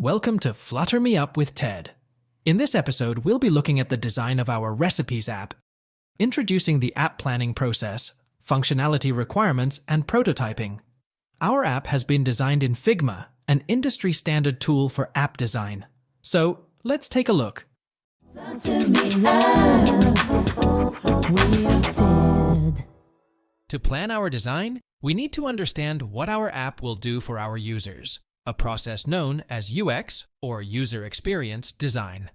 Welcome to Flutter Me Up with Ted. In this episode, we'll be looking at the design of our Recipes app, introducing the app planning process, functionality requirements, and prototyping. Our app has been designed in Figma, an industry-standard tool for app design. So, let's take a look. Flutter Me Up with Ted. To plan our design, we need to understand what our app will do for our users, a process known as UX, or User Experience Design.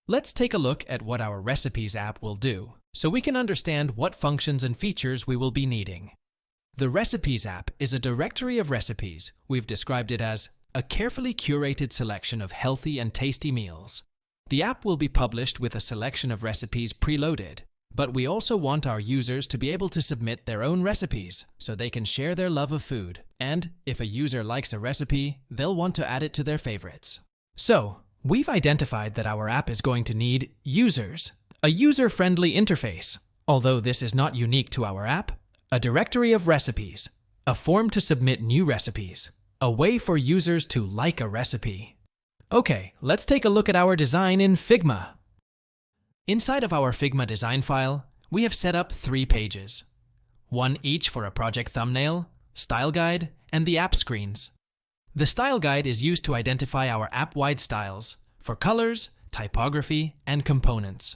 Let's take a look at what our Recipes app will do, so we can understand what functions and features we will be needing. The Recipes app is a directory of recipes. We've described it as a carefully curated selection of healthy and tasty meals. The app will be published with a selection of recipes preloaded, but we also want our users to be able to submit their own recipes so they can share their love of food. And if a user likes a recipe, they'll want to add it to their favorites. So, we've identified that our app is going to need users, a user-friendly interface, although this is not unique to our app, a directory of recipes, a form to submit new recipes, a way for users to like a recipe. Okay, let's take a look at our design in Figma. Inside of our Figma design file, we have set up 3 pages, one each for a project thumbnail, style guide, and the app screens. The style guide is used to identify our app-wide styles for colors, typography, and components.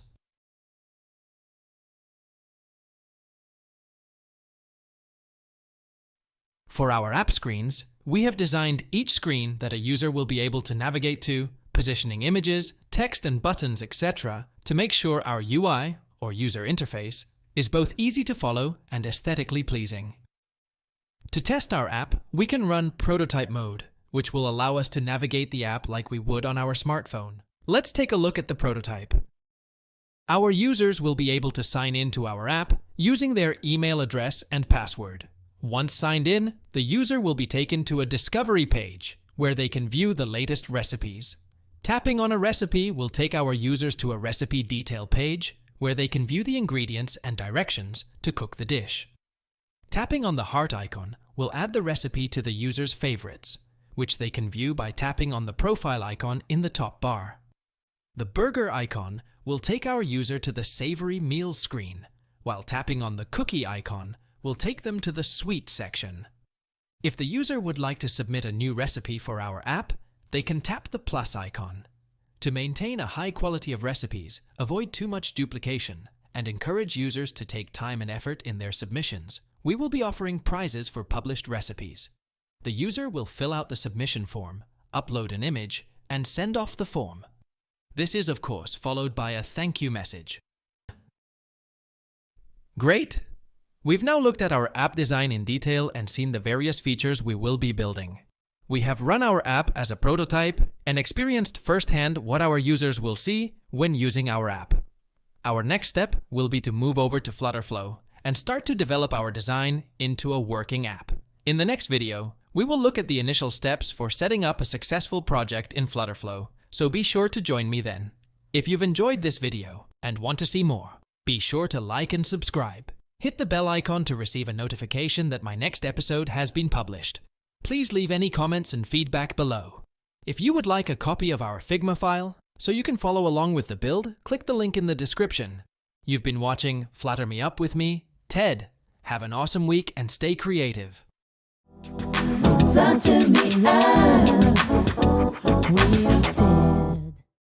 For our app screens, we have designed each screen that a user will be able to navigate to, positioning images, text and buttons, etc., to make sure our UI, or user interface, is both easy to follow and aesthetically pleasing. To test our app, we can run prototype mode, which will allow us to navigate the app like we would on our smartphone. Let's take a look at the prototype. Our users will be able to sign in to our app using their email address and password. Once signed in, the user will be taken to a discovery page where they can view the latest recipes. Tapping on a recipe will take our users to a recipe detail page where they can view the ingredients and directions to cook the dish. Tapping on the heart icon will add the recipe to the user's favorites, which they can view by tapping on the profile icon in the top bar. The burger icon will take our user to the savory meals screen, while tapping on the cookie icon will take them to the sweet section. If the user would like to submit a new recipe for our app, they can tap the plus icon. To maintain a high quality of recipes, avoid too much duplication, and encourage users to take time and effort in their submissions, we will be offering prizes for published recipes. The user will fill out the submission form, upload an image, and send off the form. This is, of course, followed by a thank you message. Great! We've now looked at our app design in detail and seen the various features we will be building. We have run our app as a prototype and experienced firsthand what our users will see when using our app. Our next step will be to move over to Flutterflow and start to develop our design into a working app. In the next video, we will look at the initial steps for setting up a successful project in Flutterflow, so be sure to join me then. If you've enjoyed this video and want to see more, be sure to like and subscribe. Hit the bell icon to receive a notification that my next episode has been published. Please leave any comments and feedback below. If you would like a copy of our Figma file, so you can follow along with the build, click the link in the description. You've been watching Flutter Me Up with me, Ted. Have an awesome week and stay creative. Flutter Me Up with